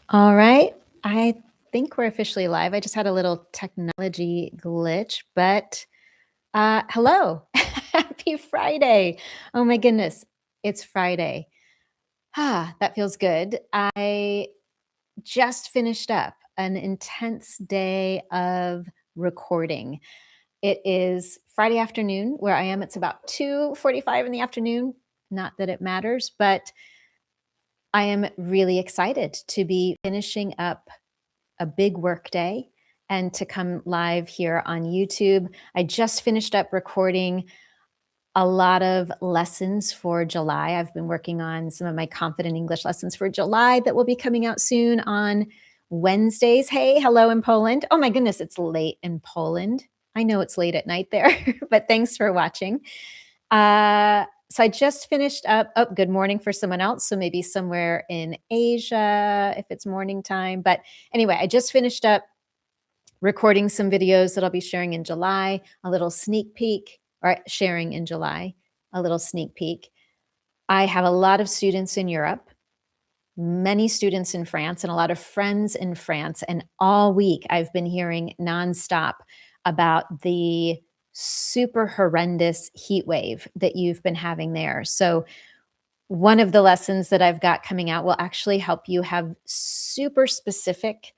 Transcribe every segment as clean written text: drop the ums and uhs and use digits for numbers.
All right. I think we're officially live. I just had a little technology glitch, but hello. Happy Friday. Oh my goodness. It's Friday. That feels good. I just finished up an intense day of recording. It is Friday afternoon where I am. It's about 2:45 in the afternoon. Not that it matters, but I am really excited to be finishing up a big work day and to come live here on YouTube. I just finished up recording a lot of lessons for July. I've been working on some of my confident English lessons for July that will be coming out soon on Wednesdays. Hey, hello in Poland. Oh my goodness, it's late in Poland. I know it's late at night there, but thanks for watching. So I just finished up. Oh, good morning for someone else. So maybe somewhere in Asia if it's morning time. But anyway, I just finished up recording some videos that I'll be sharing in July, a little sneak peek, or sharing in July, a little sneak peek. I have a lot of students in Europe, many students in France, and a lot of friends in France. And all week I've been hearing nonstop about the super horrendous heat wave that you've been having there. So one of the lessons that I've got coming out will actually help you have super specific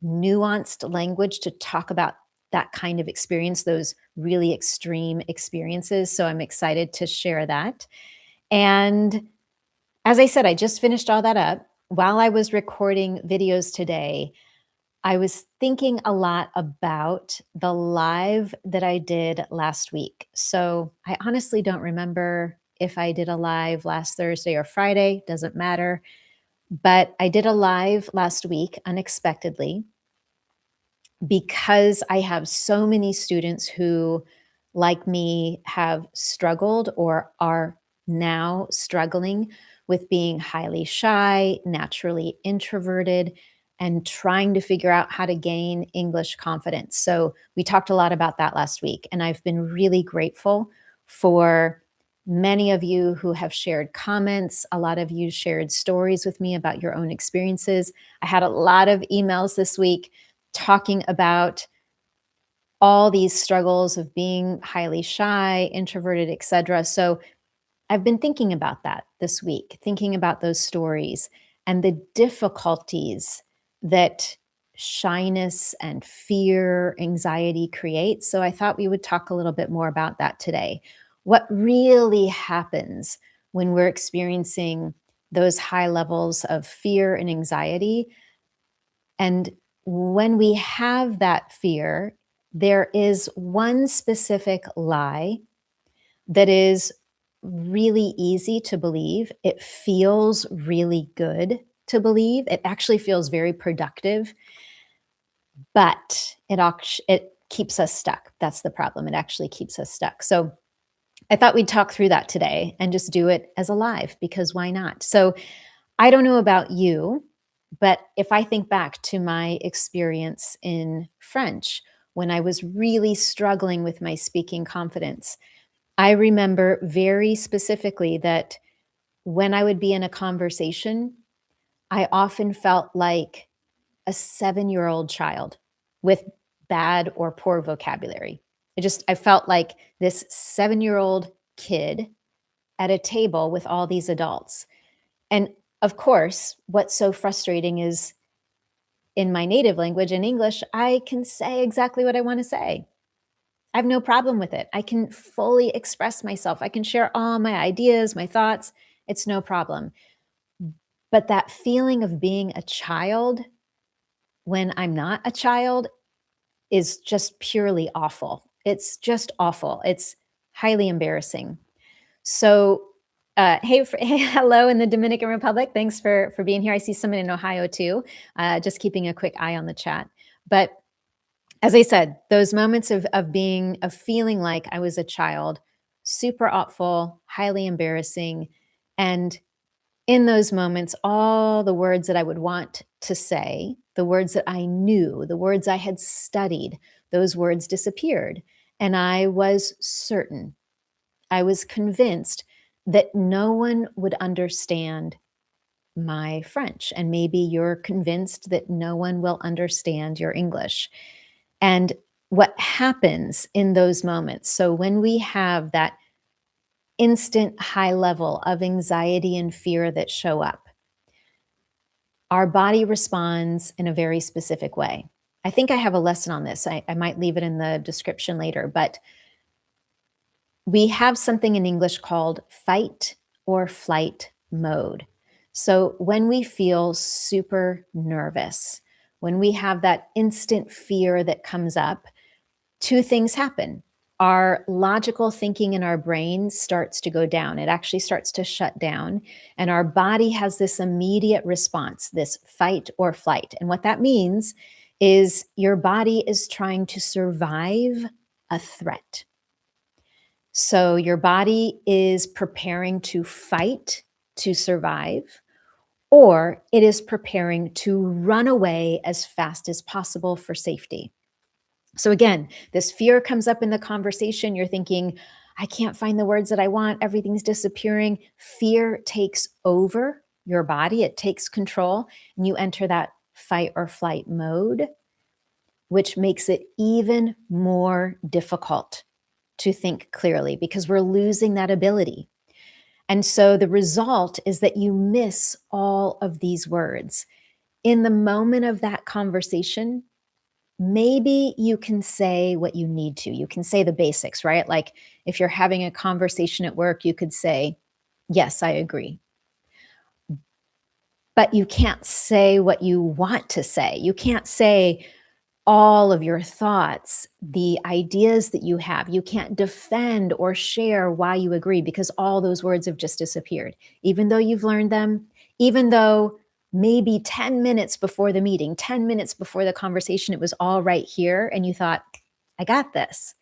nuanced language to talk about that kind of experience, those really extreme experiences. So I'm excited to share that. And as I said, I just finished all that up. While I was recording videos today, I was thinking a lot about the live that I did last week. So I honestly don't remember if I did a live last Thursday or Friday, doesn't matter. But I did a live last week unexpectedly because I have so many students who, like me, have struggled or are now struggling with being highly shy, naturally introverted, and trying to figure out how to gain English confidence. So, we talked a lot about that last week, and I've been really grateful for many of you who have shared comments. A lot of you shared stories with me about your own experiences. I had a lot of emails this week talking about all these struggles of being highly shy, introverted, etc. So I've been thinking about that this week, thinking about those stories and the difficulties that shyness and fear, anxiety creates. So I thought we would talk a little bit more about that today. What really happens when we're experiencing those high levels of fear and anxiety, and when we have that fear, there is one specific lie that is really easy to believe. It feels really good to believe. It actually feels very productive, but it keeps us stuck. That's the problem. It actually keeps us stuck. So I thought we'd talk through that today and just do it as a live because why not? So I don't know about you, but if I think back to my experience in French when I was really struggling with my speaking confidence, I remember very specifically that when I would be in a conversation, I often felt like a 7-year-old child with bad or poor vocabulary. I felt like this 7-year-old kid at a table with all these adults. And of course, what's so frustrating is in my native language, in English, I can say exactly what I want to say. I have no problem with it. I can fully express myself. I can share all my ideas, my thoughts. It's no problem. But that feeling of being a child when I'm not a child is just purely awful. It's just awful. It's highly embarrassing. So, hey, hello in the Dominican Republic. Thanks for being here. I see someone in Ohio too. Just keeping a quick eye on the chat. But as I said, those moments of feeling like I was a child, super awful, highly embarrassing, and in those moments, all the words that I would want to say, the words that I knew, the words I had studied, those words disappeared, and I was certain, I was convinced that no one would understand my French, and maybe you're convinced that no one will understand your English. And what happens in those moments? So, when we have that instant high level of anxiety and fear that show up, our body responds in a very specific way. I think I have a lesson on this. I might leave it in the description later, but we have something in English called fight or flight mode. So when we feel super nervous, when we have that instant fear that comes up, two things happen. Our logical thinking in our brain starts to go down. It actually starts to shut down. And our body has this immediate response, this fight or flight. And what that means is your body is trying to survive a threat. So your body is preparing to fight to survive, or it is preparing to run away as fast as possible for safety. So again, this fear comes up in the conversation. You're thinking, I can't find the words that I want. Everything's disappearing. Fear takes over your body, it takes control, and you enter that fight or flight mode, which makes it even more difficult to think clearly because we're losing that ability. And so the result is that you miss all of these words. In the moment of that conversation, maybe you can say what you need to. You can say the basics, right? Like if you're having a conversation at work, you could say, yes, I agree. But you can't say what you want to say. You can't say all of your thoughts, the ideas that you have. You can't defend or share why you agree because all those words have just disappeared. Even though you've learned them, even though maybe 10 minutes before the meeting, 10 minutes before the conversation, it was all right here, and you thought, I got this.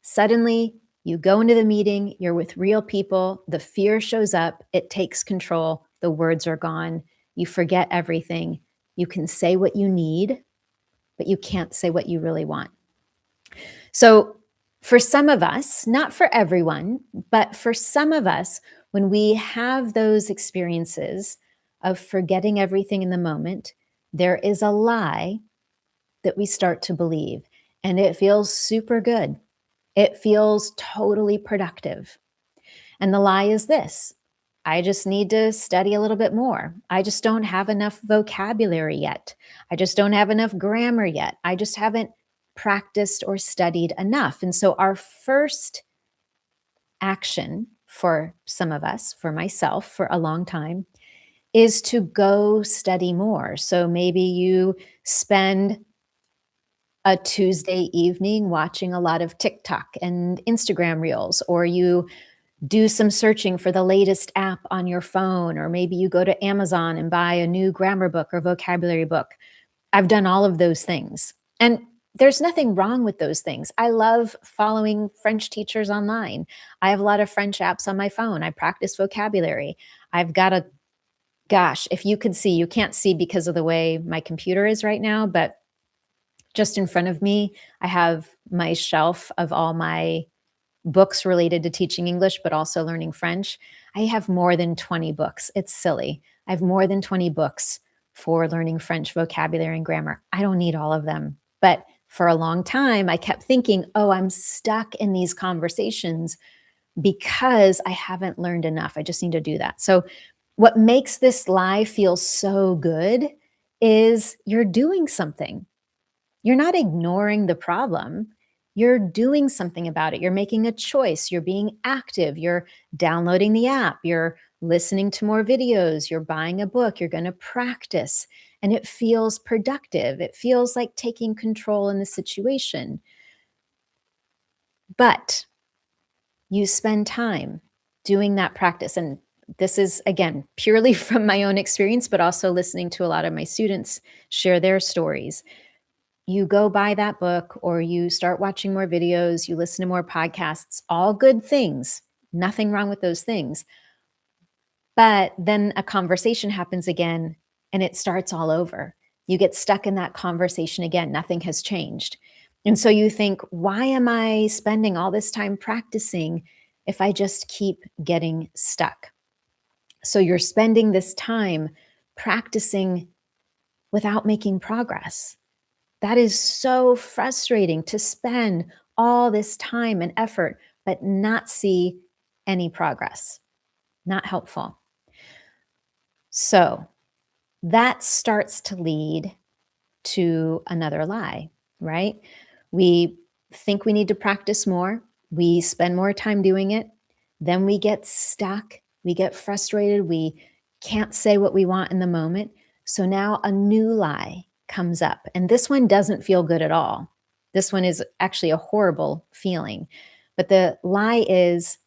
Suddenly, you go into the meeting, you're with real people, the fear shows up, it takes control, the words are gone, you forget everything. You can say what you need, but you can't say what you really want. So, for some of us, not for everyone, but for some of us, when we have those experiences of forgetting everything in the moment, there is a lie that we start to believe, and it feels super good. It feels totally productive. And the lie is this: I just need to study a little bit more. I just don't have enough vocabulary yet. I just don't have enough grammar yet. I just haven't practiced or studied enough. And so, our first action for some of us, for myself, for a long time, is to go study more. So, maybe you spend a Tuesday evening watching a lot of TikTok and Instagram reels, or you do some searching for the latest app on your phone, or maybe you go to Amazon and buy a new grammar book or vocabulary book. I've done all of those things. And there's nothing wrong with those things. I love following French teachers online. I have a lot of French apps on my phone. I practice vocabulary. I've got a, gosh, if you could see, you can't see because of the way my computer is right now, but just in front of me, I have my shelf of all my books related to teaching English, but also learning French. I have more than 20 books. It's silly. I have more than 20 books for learning French vocabulary and grammar. I don't need all of them. But for a long time, I kept thinking, oh, I'm stuck in these conversations because I haven't learned enough. I just need to do that. So, what makes this lie feel so good is you're doing something. You're not ignoring the problem. You're doing something about it. You're making a choice. You're being active. You're downloading the app. You're listening to more videos. You're buying a book. You're going to practice. And it feels productive. It feels like taking control in the situation. But you spend time doing that practice. And this is, again, purely from my own experience, but also listening to a lot of my students share their stories. You go buy that book, or you start watching more videos, you listen to more podcasts, all good things. Nothing wrong with those things. But then a conversation happens again and it starts all over. You get stuck in that conversation again. Nothing has changed. And so you think, why am I spending all this time practicing if I just keep getting stuck? So you're spending this time practicing without making progress. That is so frustrating to spend all this time and effort, but not see any progress. Not helpful. So that starts to lead to another lie, right? We think we need to practice more. We spend more time doing it. Then we get stuck. We get frustrated. We can't say what we want in the moment. So now a new lie comes up. And this one doesn't feel good at all. This one is actually a horrible feeling. But the lie is,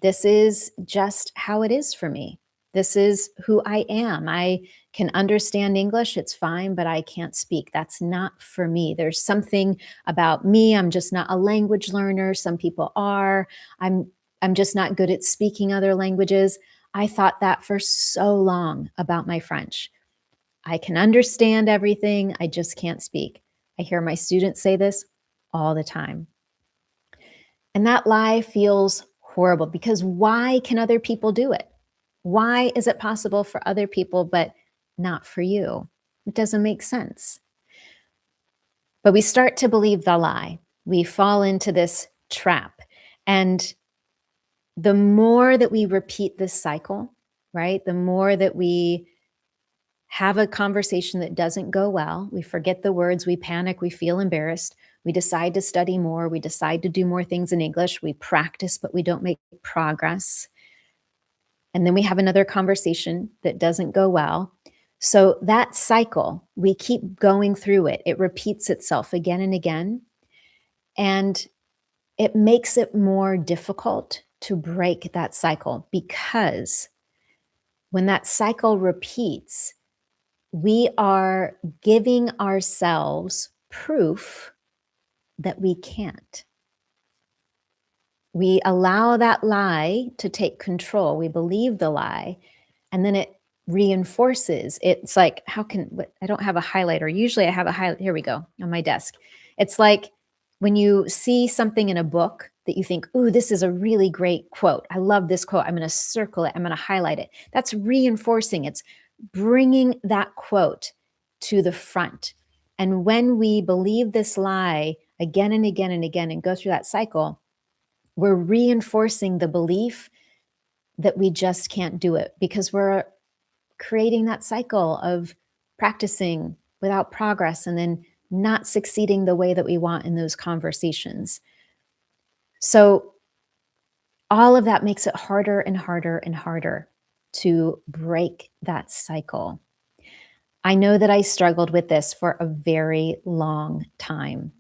this is just how it is for me. This is who I am. I can understand English, it's fine, but I can't speak. That's not for me. There's something about me. I'm just not a language learner. Some people are. I'm I'm just not good at speaking other languages. I thought that for so long about my French. I can understand everything, I just can't speak. I hear my students say this all the time. And that lie feels horrible because why can other people do it? Why is it possible for other people, but not for you? It doesn't make sense. But we start to believe the lie. We fall into this trap. And the more that we repeat this cycle, right, the more that we have a conversation that doesn't go well, we forget the words, we panic, we feel embarrassed, we decide to study more, we decide to do more things in English, we practice, but we don't make progress. And then we have another conversation that doesn't go well. So that cycle, we keep going through it. It repeats itself again and again. And it makes it more difficult to break that cycle because when that cycle repeats, we are giving ourselves proof that we can't. We allow that lie to take control. We believe the lie, and then it reinforces. It's like, I don't have a highlighter. Usually I have a highlight. Here we go on my desk. It's like when you see something in a book that you think, ooh, this is a really great quote. I love this quote. I'm going to circle it. I'm going to highlight it. That's reinforcing. It's bringing that quote to the front. And when we believe this lie again and again and again and go through that cycle, we're reinforcing the belief that we just can't do it because we're creating that cycle of practicing without progress and then not succeeding the way that we want in those conversations. So all of that makes it harder and harder and harder to break that cycle. I know that I struggled with this for a very long time.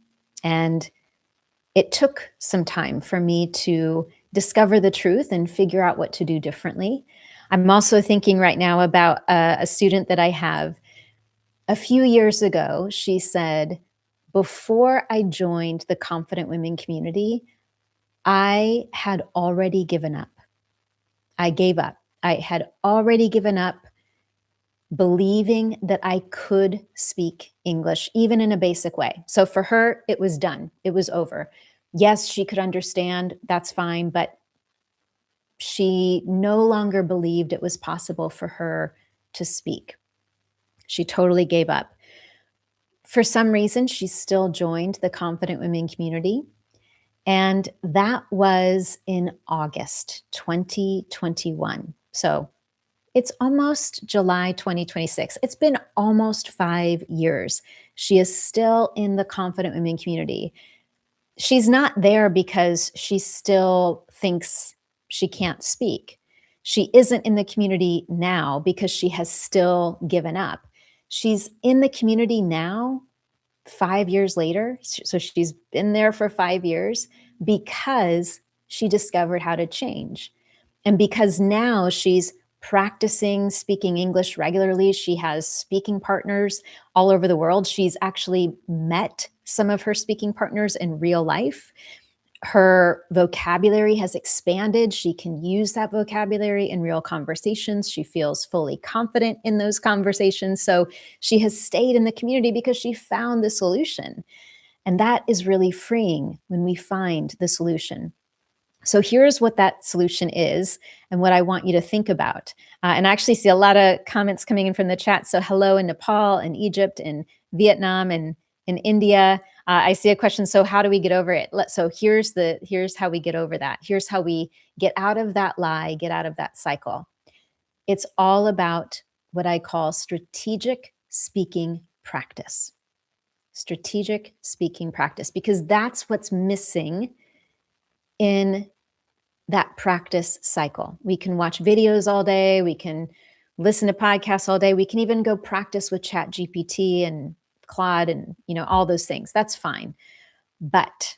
And it took some time for me to discover the truth and figure out what to do differently. I'm also thinking right now about a student that I have. A few years ago, she said, before I joined the Confident Women community, I had already given up. I gave up. I had already given up believing that I could speak English, even in a basic way. So for her, it was done. It was over. Yes, she could understand. That's fine. But she no longer believed it was possible for her to speak. She totally gave up. For some reason, she still joined the Confident Women community. And that was in August 2021. So it's almost July 2026. It's been almost 5 years. She is still in the Confident Women community. She's not there because she still thinks she can't speak. She isn't in the community now because she has still given up. She's in the community now 5 years later. So she's been there for 5 years because she discovered how to change. And because now she's practicing speaking English regularly, she has speaking partners all over the world. She's actually met some of her speaking partners in real life. Her vocabulary has expanded. She can use that vocabulary in real conversations. She feels fully confident in those conversations. So she has stayed in the community because she found the solution. And that is really freeing when we find the solution. So here's what that solution is and what I want you to think about. And I actually see a lot of comments coming in from the chat. So hello in Nepal and Egypt and Vietnam and in India. I see a question. So how do we get over it? So here's how we get over that. Here's how we get out of that lie, get out of that cycle. It's all about what I call strategic speaking practice. Strategic speaking practice, because that's what's missing in that practice cycle. We can watch videos all day. We can listen to podcasts all day. We can even go practice with Chat GPT and Claude and, all those things. That's fine. But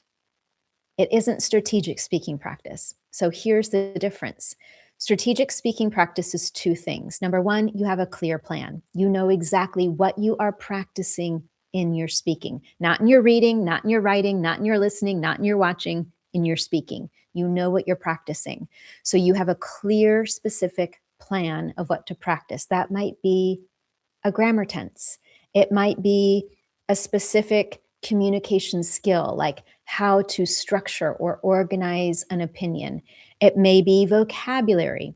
it isn't strategic speaking practice. So here's the difference. Strategic speaking practice is two things. Number one, you have a clear plan. You know exactly what you are practicing in your speaking, not in your reading, not in your writing, not in your listening, not in your watching, in your speaking. You know what you're practicing. So you have a clear, specific plan of what to practice. That might be a grammar tense. It might be a specific communication skill, like how to structure or organize an opinion. It may be vocabulary,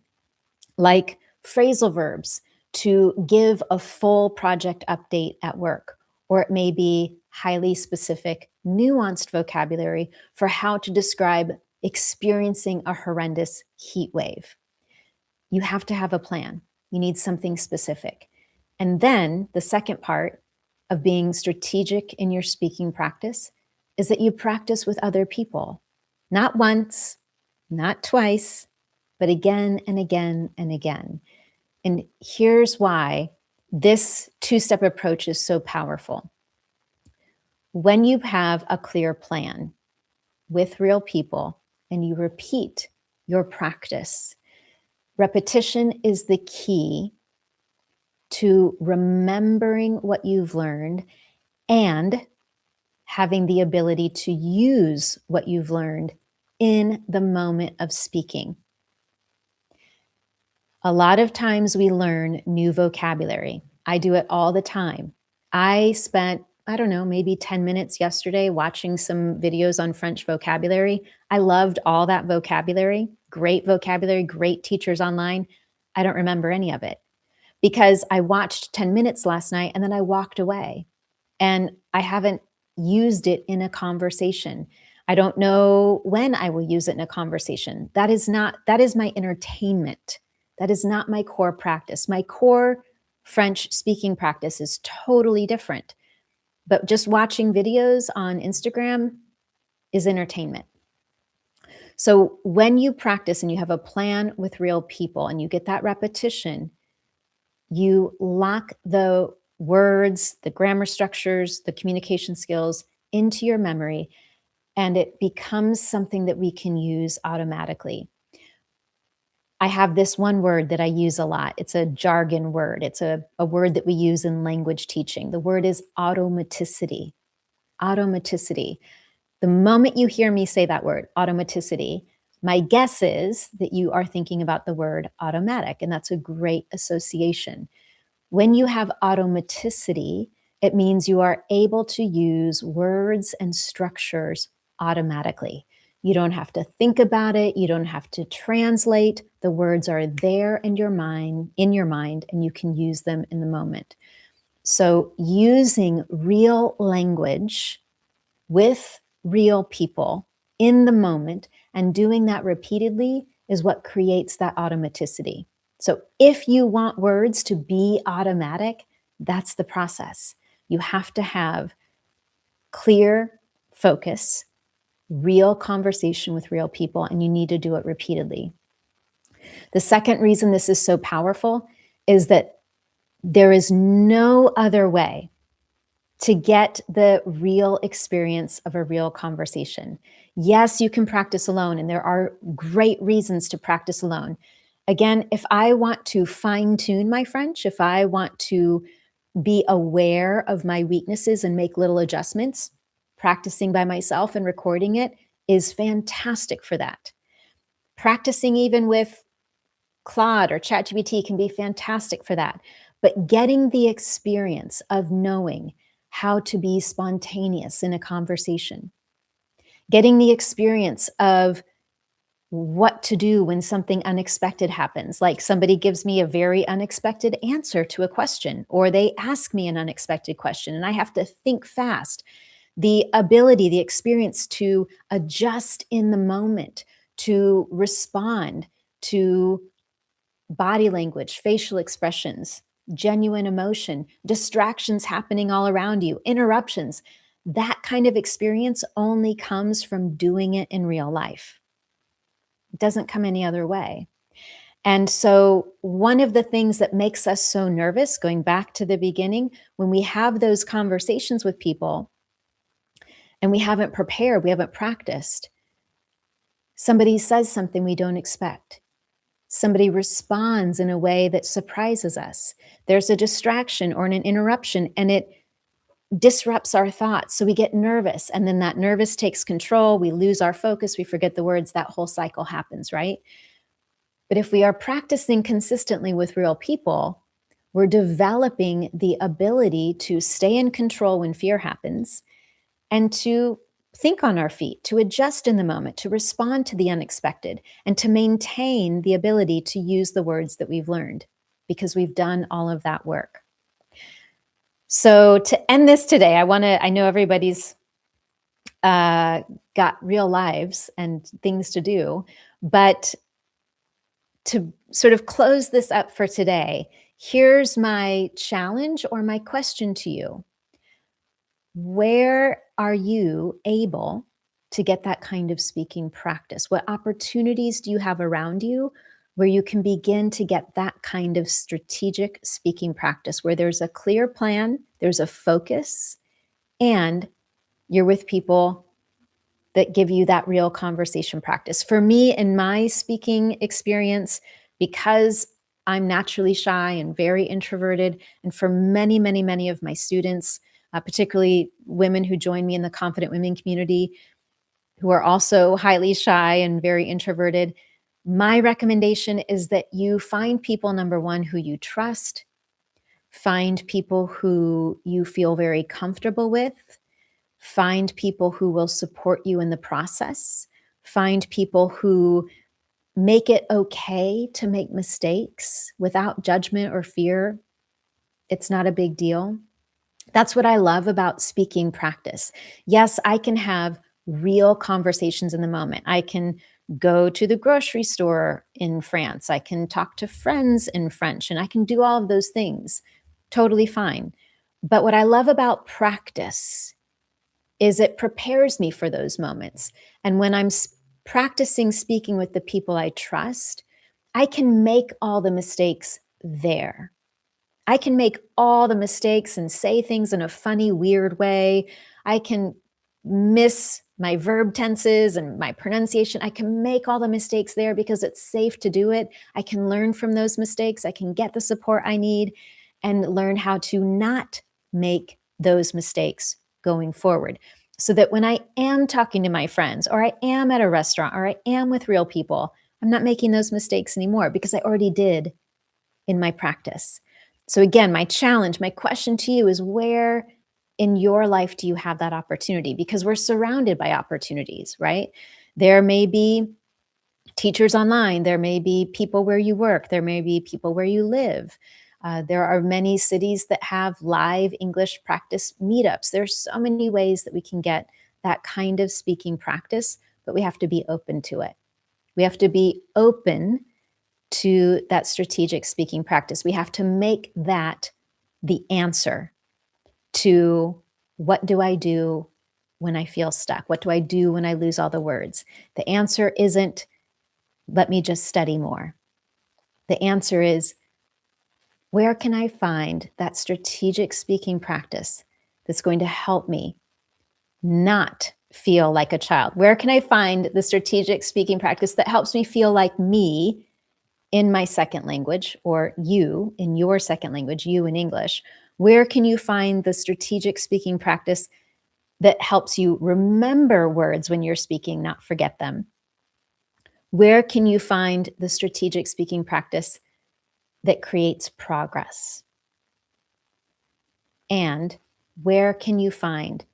like phrasal verbs to give a full project update at work. Or it may be highly specific, nuanced vocabulary for how to describe experiencing a horrendous heat wave. You have to have a plan. You need something specific. And then the second part of being strategic in your speaking practice is that you practice with other people, not once, not twice, but again and again and again. And here's why this two-step approach is so powerful. When you have a clear plan with real people and you repeat your practice, repetition is the key to remembering what you've learned and having the ability to use what you've learned in the moment of speaking. A lot of times we learn new vocabulary. I do it all the time. I spent, I don't know, maybe 10 minutes yesterday watching some videos on French vocabulary. I loved all that vocabulary, great teachers online. I don't remember any of it because I watched 10 minutes last night and then I walked away and I haven't used it in a conversation. I don't know when I will use it in a conversation. That is my entertainment. That is not my core practice. My core French speaking practice is totally different. But just watching videos on Instagram is entertainment. So when you practice and you have a plan with real people and you get that repetition, you lock the words, the grammar structures, the communication skills into your memory, and it becomes something that we can use automatically. I have this one word that I use a lot. It's a jargon word. It's a word that we use in language teaching. The word is automaticity. Automaticity. The moment you hear me say that word, automaticity, my guess is that you are thinking about the word automatic, and that's a great association. When you have automaticity, it means you are able to use words and structures automatically. You don't have to think about it. You don't have to translate. The words are there in your mind, and you can use them in the moment. So using real language with real people in the moment and doing that repeatedly is what creates that automaticity. So if you want words to be automatic, that's the process. You have to have clear focus, real conversation with real people, and you need to do it repeatedly. The second reason this is so powerful is that there is no other way to get the real experience of a real conversation. Yes, you can practice alone, and there are great reasons to practice alone. Again, if I want to fine-tune my French, if I want to be aware of my weaknesses and make little adjustments, practicing by myself and recording it is fantastic for that. Practicing even with Claude or ChatGPT can be fantastic for that. But getting the experience of knowing how to be spontaneous in a conversation, getting the experience of what to do when something unexpected happens. Like somebody gives me a very unexpected answer to a question, or they ask me an unexpected question, and I have to think fast. The ability, the experience to adjust in the moment, to respond to body language, facial expressions, genuine emotion, distractions happening all around you, interruptions. That kind of experience only comes from doing it in real life. It doesn't come any other way. And so, one of the things that makes us so nervous, going back to the beginning, when we have those conversations with people and we haven't prepared, we haven't practiced, somebody says something we don't expect. Somebody responds in a way that surprises us. There's a distraction or an interruption, and it disrupts our thoughts. So we get nervous, and then that nervous takes control. We lose our focus. We forget the words. That whole cycle happens, right? But if we are practicing consistently with real people, we're developing the ability to stay in control when fear happens and to think on our feet, to adjust in the moment, to respond to the unexpected, and to maintain the ability to use the words that we've learned because we've done all of that work. So to end this today, I know everybody's got real lives and things to do, but to sort of close this up for today, here's my challenge or my question to you. Where are you able to get that kind of speaking practice? What opportunities do you have around you where you can begin to get that kind of strategic speaking practice, where there's a clear plan, there's a focus, and you're with people that give you that real conversation practice? For me, in my speaking experience, because I'm naturally shy and very introverted, and for many, many, many of my students, particularly women who join me in the Confident Women community, who are also highly shy and very introverted, my recommendation is that you find people, number one, who you trust, find people who you feel very comfortable with, find people who will support you in the process, find people who make it okay to make mistakes without judgment or fear. It's not a big deal. That's what I love about speaking practice. Yes, I can have real conversations in the moment. I can go to the grocery store in France. I can talk to friends in French, and I can do all of those things. Totally fine. But what I love about practice is it prepares me for those moments. And when I'm practicing speaking with the people I trust, I can make all the mistakes there. I can make all the mistakes and say things in a funny, weird way. I can miss my verb tenses and my pronunciation. I can make all the mistakes there because it's safe to do it. I can learn from those mistakes. I can get the support I need and learn how to not make those mistakes going forward. So that when I am talking to my friends, or I am at a restaurant, or I am with real people, I'm not making those mistakes anymore because I already did in my practice. So again, my challenge, my question to you is, where in your life do you have that opportunity? Because we're surrounded by opportunities, right? There may be teachers online, there may be people where you work, there may be people where you live. There are many cities that have live English practice meetups. There's so many ways that we can get that kind of speaking practice, but we have to be open to it. We have to be open to that strategic speaking practice. We have to make that the answer to, what do I do when I feel stuck? What do I do when I lose all the words? The answer isn't, let me just study more. The answer is, where can I find that strategic speaking practice that's going to help me not feel like a child? Where can I find the strategic speaking practice that helps me feel like me in my second language, or you in your second language, you in English? Where can you find the strategic speaking practice that helps you remember words when you're speaking, not forget them? Where can you find the strategic speaking practice that creates progress? And where can you find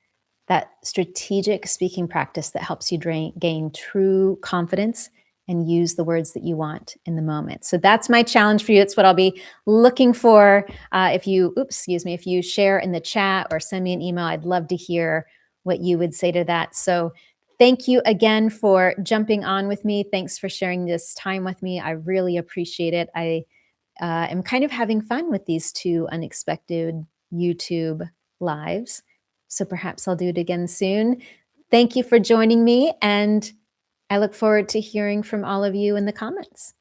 that strategic speaking practice that helps you gain true confidence and use the words that you want in the moment. So that's my challenge for you. It's what I'll be looking for. If you, oops, excuse me, if you share in the chat or send me an email, I'd love to hear what you would say to that. So thank you again for jumping on with me. Thanks for sharing this time with me. I really appreciate it. I am kind of having fun with these two unexpected YouTube lives. So perhaps I'll do it again soon. Thank you for joining me, and I look forward to hearing from all of you in the comments.